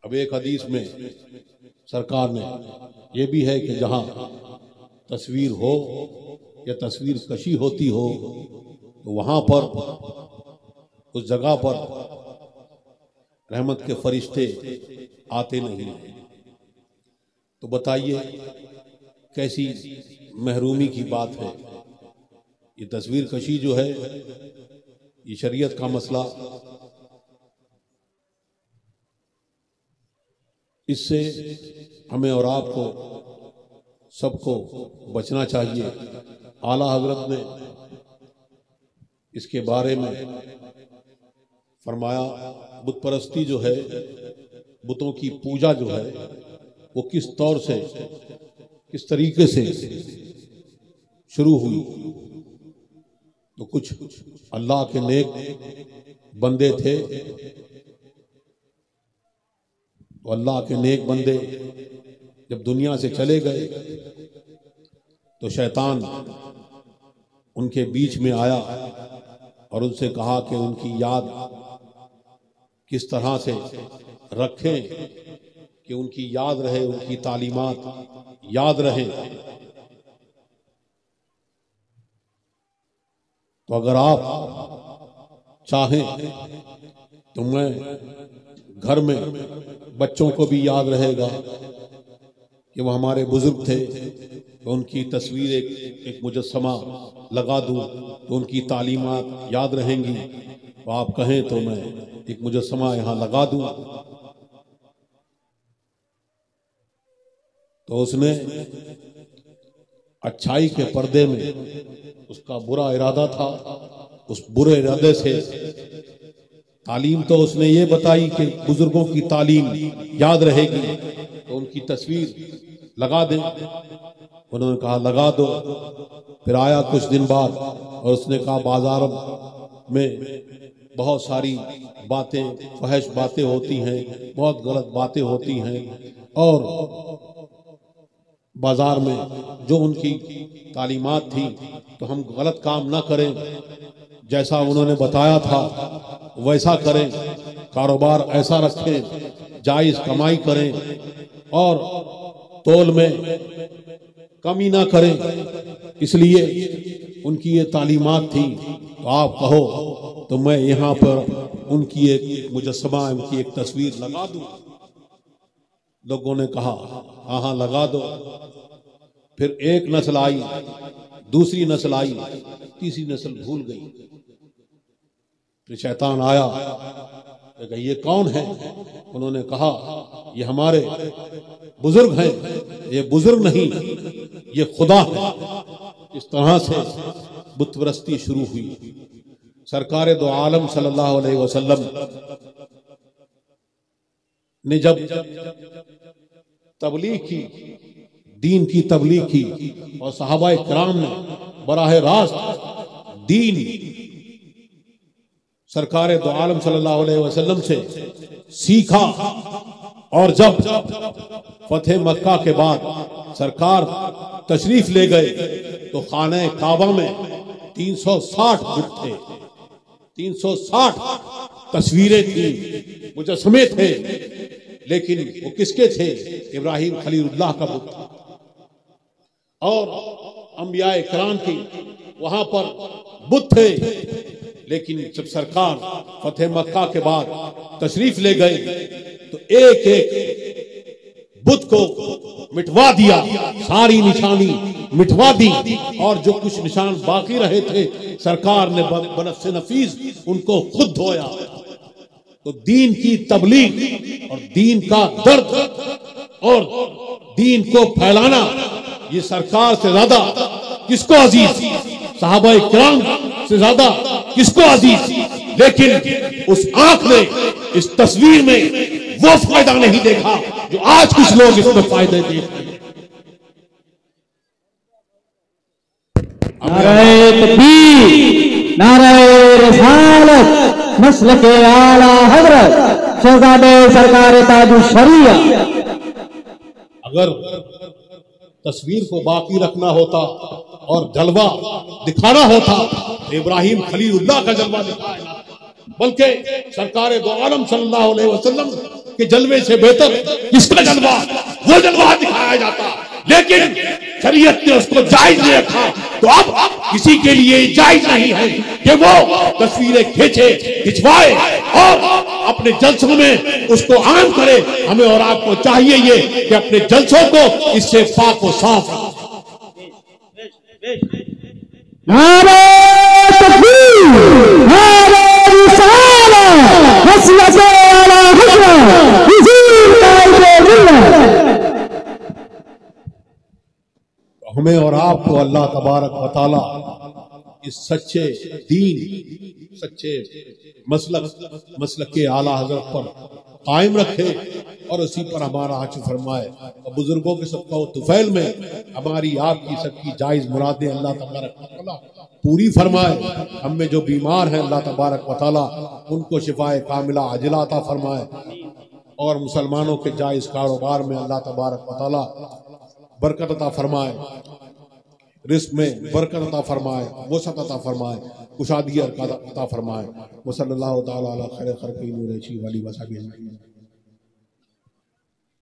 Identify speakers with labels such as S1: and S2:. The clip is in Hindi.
S1: अब एक हदीस में सरकार ने यह भी है कि जहां तस्वीर हो या तस्वीर कशी होती हो तो वहां पर उस जगह पर रहमत के फरिश्ते आते नहीं। तो बताइए कैसी महरूमी की बात है। ये तस्वीर कशी जो है ये शरीयत का मसला, इससे हमें और आपको सबको बचना चाहिए। आला हजरत ने इसके बारे में फरमाया बुत परस्ती जो है, बुतों की पूजा जो है वो किस तौर से किस तरीके से शुरू हुई। तो कुछ अल्लाह के नेक बंदे थे, तो अल्लाह के नेक बंदे जब दुनिया से चले गए तो शैतान उनके बीच में आया और उनसे कहा कि उनकी याद किस तरह से रखें कि उनकी याद रहे, उनकी तालीमात याद रहे। तो अगर आप चाहें तो मैं घर में बच्चों को भी याद रहेगा कि वो हमारे बुजुर्ग थे, तो उनकी तस्वीर एक मुजस्समा लगा दूं तो उनकी तालीमात याद रहेंगी। तो आप कहें तो मैं एक मुजस्समा यहां लगा दूं। तो उसने अच्छाई के पर्दे में उसका बुरा इरादा था, उस बुरे इरादे से तालीम तो उसने ये बताई कि बुजुर्गों की तालीम याद रहेगी तो उनकी तस्वीर लगा दें। उन्होंने कहा लगा दो। फिर आया कुछ दिन बाद और उसने कहा बाजार में बहुत सारी बातें, फहश बातें होती हैं, बहुत गलत बातें होती हैं, और बाजार में जो उनकी तालीमात थी तो हम गलत काम ना करें, जैसा उन्होंने बताया था वैसा करें, कारोबार ऐसा रखें, जायज कमाई करें और तोल में कमी ना करें। इसलिए उनकी ये तालीमात थी। तो आप कहो तो मैं यहाँ पर उनकी एक मुजस्समा, उनकी एक तस्वीर लगा दूं। लोगों ने कहा हाँ हाँ लगा दो। फिर एक नस्ल आई, दूसरी नस्ल आई, तीसरी नस्ल भूल गई। फिर शैतान आया, ये कौन है? उन्होंने कहा ये हमारे बुजुर्ग हैं। ये बुजुर्ग नहीं, ये खुदा है। इस तरह से बुत परस्ती शुरू हुई। सरकार दो आलम सल्लल्लाहु अलैहि वसल्लम ने जब तबलीग की, दीन की तबलीग की, और सहाबाए किराम ने बराह रास्त दीन सरकार दो आलम सल्लल्लाहु अलैहि वसल्लम से सीखा, और जब फतेह मक्का के बाद सरकार तशरीफ ले गए तो खाने काबा में 360 बुत थे, 360 तस्वीरें थी, मुजस्समे थे, लेकिन वो किसके थे? इब्राहिम खलीलुल्लाह का बुत था। और अंबियाए किराम की वहां पर बुत थे, लेकिन जब सरकार फतेह मक्का के बाद तशरीफ ले गए तो एक एक बुत को मिटवा दिया, सारी निशानी मिटवा दी, और जो कुछ निशान बाकी रहे थे सरकार ने बनफ़्से नफीस उनको खुद धोया। तो दीन की तबलीग और दीन का दर्द और दीन को फैलाना ये सरकार से ज्यादा किसको अजीज? सहाबाए किराम से ज्यादा किसको अजीज? लेकिन उस आंख ने इस तस्वीर में वो फायदा नहीं देखा जो आज कुछ लोग इसमें फायदे देखते हैं।
S2: नारे तकबीर, नारे रिसालत, मसलके आला हजरत शहजादे सरकार ताजुल शरिया।
S1: अगर तस्वीर को बाकी रखना होता और जलवा दिखाना होता तो इब्राहिम खलीलुल्लाह का जलवा दिखाया, बल्कि सरकार दो आलम सल्लल्लाहु अलैहि वसल्लम कि जलवे से बेहतर किसका जलवा, वो जलवा दिखाया जाता, लेकिन शरीयत ने उसको जायज नहीं रखा। तो अब किसी के लिए जायज नहीं है कि वो तस्वीरें खिंचवाए और अपने जलसों में उसको आम करे। हमें और आपको चाहिए ये कि अपने जलसों को इससे पाक व साफ रखें।
S2: नारे तकबीर, नारे रिसालत, मसलक आला हज़रत, हुज़ूर कायदे मिल्लत।
S1: हमें और आपको अल्लाह तबारक व तआला इस सच्चे दीन, सच्चे मसलक के आला हजरत पर कायम रखे और उसी पर हमारा हज फरमाए। और बुजुर्गों के सबका तुफैल में हमारी आपकी सबकी जायज मुरादें अल्लाह तबारक व तआला पूरी फरमाए। हम में जो बीमार हैं अल्लाह तबारक व तआला उनको शिफाए कामिला अजला अता फरमाए। और मुसलमानों के जायज कारोबार में अल्लाह तबारक व तआला बरकत अता फरमाए, रिस्क में बरकत अता फरमाए, वसअत अता फरमाए, कुशादगी अता फरमाए। वसल्लल्लाहु तआला अला खैर खल्क़िही नूर वली वसहबिही।